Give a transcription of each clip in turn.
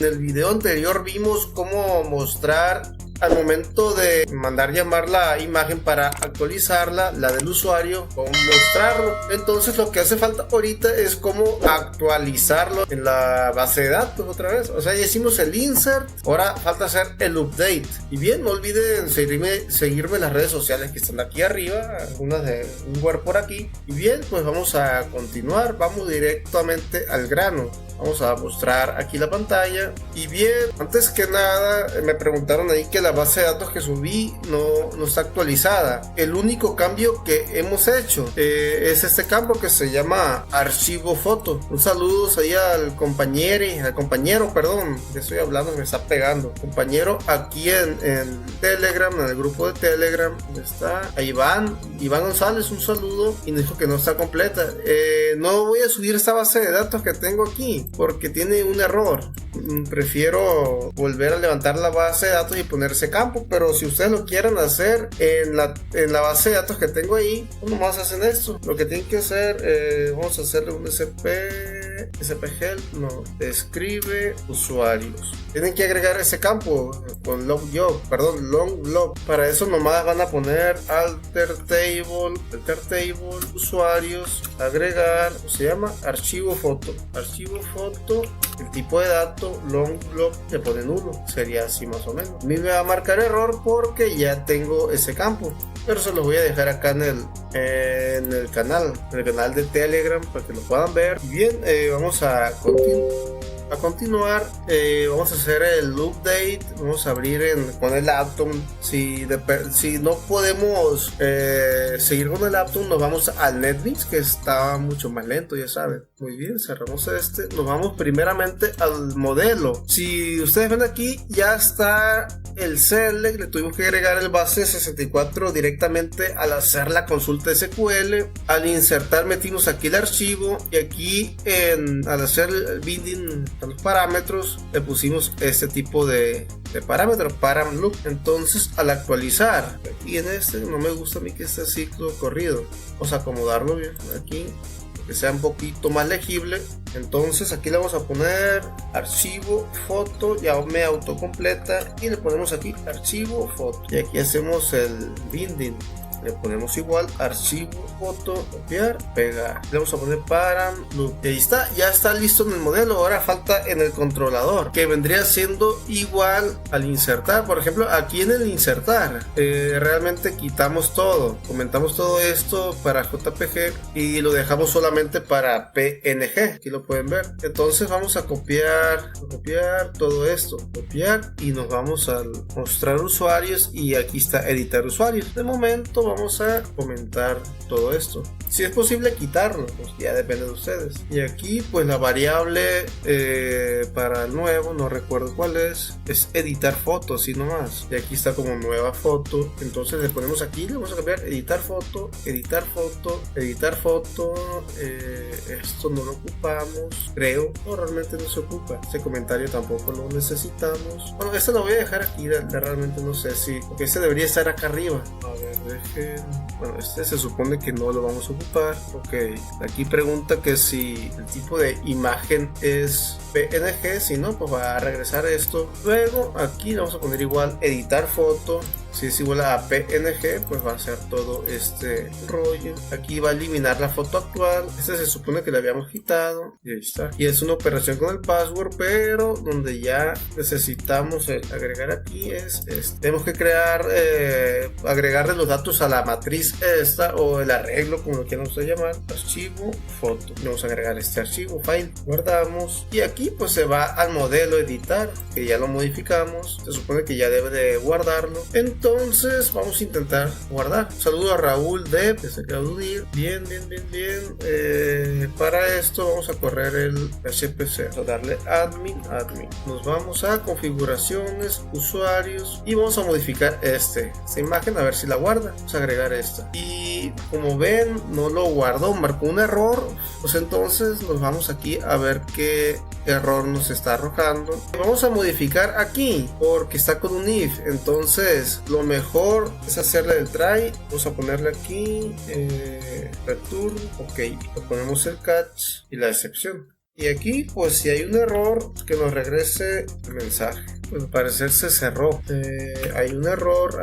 el video anterior vimos cómo mostrar al momento de mandar llamar la imagen para actualizarla, la del usuario, cómo mostrarlo. Entonces lo que hace falta ahorita es cómo actualizarlo en la base de datos otra vez. O sea, ya hicimos el insert, ahora falta hacer el update. Y bien, no olviden seguirme en las redes sociales que están aquí arriba, algunas de un lugar por aquí. Y bien, pues vamos a continuar, vamos directamente al grano. Vamos a mostrar aquí la pantalla. Y bien, antes que nada me preguntaron ahí que la base de datos que subí no está actualizada. El único cambio que hemos hecho es este campo que se llama archivo foto. Un saludo ahí al compañero, perdón, que estoy hablando, me está pegando. Compañero aquí en Telegram, en el grupo de Telegram, ¿dónde está? A Iván González, un saludo. Y me dijo que no está completa. No voy a subir esta base de datos que tengo aquí porque tiene un error. Prefiero volver a levantar la base de datos y poner ese campo, pero si ustedes lo quieren hacer en la base de datos que tengo ahí, pues nomás hacen esto. Lo que tienen que har vamos a hacerle un sphelp, escribe usuarios. Tienen que agregar ese campo con long log. Para eso nomás van a poner alter table, usuarios, agregar, se llama archivo foto, el tipo de dato long log le ponen 1, sería así más o menos. A mí me va a marcar error porque ya tengo ese campo, pero se los voy a dejar acá en el canal de Telegram para que lo puedan ver. Bien, vamos a continuar. Vamos a hacer el update. Vamos a abrir con el Atom. Si no podemos seguir con el Atom, nos vamos al NetBeans, que está mucho más lento, ya saben. Muy bien, cerramos nos vamos primeramente al modelo. Si ustedes ven aquí, ya está el select. Le tuvimos que agregar el base 64 directamente al hacer la consulta SQL. Al insertar metimos aquí el archivo, y aquí al hacer el binding a los parámetros le pusimos este tipo de parámetros, param loop. Entonces al actualizar aquí en no me gusta a mí que esté ciclo corrido, vamos a acomodarlo bien aquí, que sea un poquito más legible. Entonces aquí le vamos a poner archivo foto, ya me autocompleta, y le ponemos aquí archivo foto, y aquí hacemos el binding. Le ponemos igual archivo foto, copiar, pegar. Le vamos a poner param loop. Y ahí está, ya está listo en el modelo. Ahora falta en el controlador, que vendría siendo igual al insertar. Por ejemplo, aquí en el insertar realmente quitamos todo, comentamos todo esto para JPG y lo dejamos solamente para PNG. Aquí lo pueden ver. Entonces vamos a copiar todo esto, copiar, y nos vamos a mostrar usuarios, y aquí está editar usuarios. De momento vamos a comentar todo esto. Si es posible quitarlo, pues ya depende de ustedes. Y aquí pues la variable para el nuevo, no recuerdo cuál es editar fotos y nomás. Y aquí está como nueva foto. Entonces le ponemos aquí, le vamos a cambiar editar foto. Esto no lo ocupamos, creo. No, realmente no se ocupa. Este comentario tampoco lo necesitamos. Bueno, esto lo voy a dejar aquí. Realmente no sé si, porque este debería estar acá arriba. A ver, bueno, este se supone que no lo vamos a ocupar. Ok, aquí pregunta que si el tipo de imagen es PNG, si no, pues va a regresar esto. Luego aquí le vamos a poner igual editar foto. Si es igual a PNG, pues va a ser todo este rollo. Aquí va a eliminar la foto actual. Este se supone que le habíamos quitado. Y ahí está. Y es una operación con el password, pero donde ya necesitamos agregar aquí tenemos que agregarle los datos a la matriz esta, o el arreglo, como lo quieran ustedes llamar. Archivo, foto. Vamos a agregar este archivo, file. Guardamos. Y aquí pues se va al modelo editar, que ya lo modificamos. Se supone que ya debe de guardarlo. Entonces vamos a intentar guardar. Saludo a Raúl Dev, que se acaba de unir. Bien. Para esto vamos a correr el HPC. Vamos a darle admin. Nos vamos a configuraciones, usuarios, y vamos a modificar esta imagen, a ver si la guarda. Vamos a agregar esta. Y como ven, no lo guardó, marcó un error. Pues entonces nos vamos aquí a ver qué error nos está arrojando. Vamos a modificar aquí porque está con un if. Entonces lo mejor es hacerle el try. Vamos a ponerle aquí return, ok, le ponemos el catch y la excepción. Y aquí, pues si hay un error, que nos regrese el mensaje. Pues al parecer se cerró. Hay un error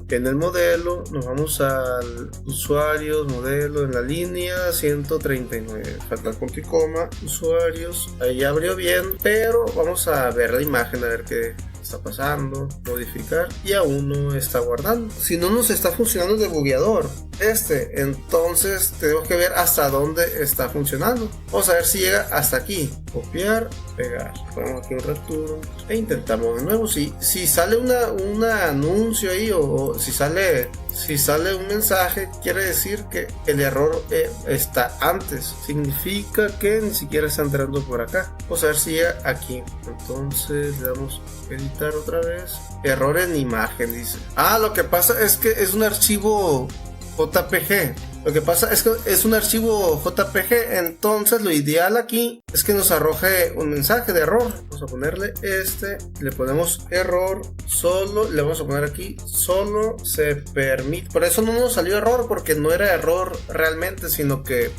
en el modelo. Nos vamos al usuarios, modelo, en la línea 139. Falta punto y coma, usuarios. Ahí abrió bien, pero vamos a ver la imagen, a ver qué está pasando, modificar, y aún no está guardando. Si no nos está funcionando el debugueador entonces tenemos que ver hasta dónde está funcionando. Vamos a ver si llega hasta aquí. Copiar, pegar, ponemos aquí un return e intentamos de nuevo. Si sale un anuncio ahí, o si sale un mensaje, quiere decir que el error está antes, significa que ni siquiera está entrando por acá. Vamos a ver si llega aquí. Entonces le damos editar otra vez. Error en imagen, dice. Lo que pasa es que es un archivo JPG. Lo que pasa es que es un archivo JPG, entonces lo ideal aquí es que nos arroje un mensaje de error. Vamos a ponerle le ponemos error, solo, le vamos a poner aquí, solo se permite. Por eso no nos salió error, porque no era error realmente, sino que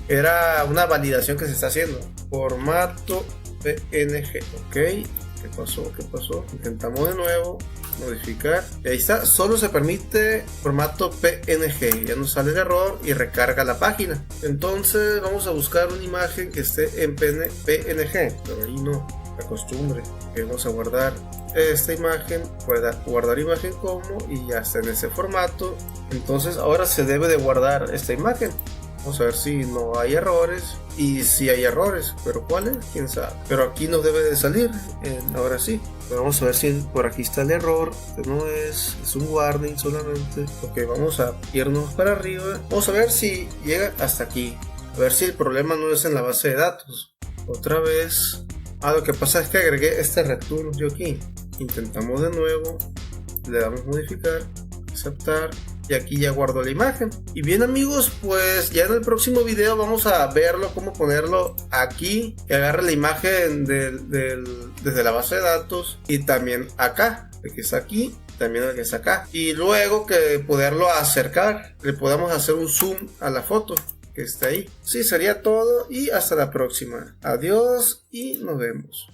era una validación que se está haciendo. Formato PNG, ok. ¿Qué pasó? Intentamos de nuevo. Modificar, y ahí está, solo se permite formato PNG, ya nos sale el error y recarga la página. Entonces vamos a buscar una imagen que esté en PNG, pero ahí no, la costumbre, que vamos a guardar esta imagen, pueda guardar imagen como, y ya está en ese formato. Entonces ahora se debe de guardar esta imagen. Vamos a ver si no hay errores, y si hay errores, pero ¿cuáles? Quién sabe. Pero aquí nos debe de salir, ahora sí. Pero vamos a ver si por aquí está el error, que no es un warning solamente. Ok, vamos a irnos para arriba. Vamos a ver si llega hasta aquí. A ver si el problema no es en la base de datos. Otra vez. Lo que pasa es que agregué este return yo aquí. Intentamos de nuevo. Le damos modificar, aceptar. Y aquí ya guardo la imagen. Y bien amigos, pues ya en el próximo video vamos a verlo, cómo ponerlo aquí, que agarre la imagen desde la base de datos, y también acá, el que está aquí, también el que está acá, y luego que poderlo acercar, le podamos hacer un zoom a la foto que está ahí. Sí, sería todo, y hasta la próxima. Adiós y nos vemos.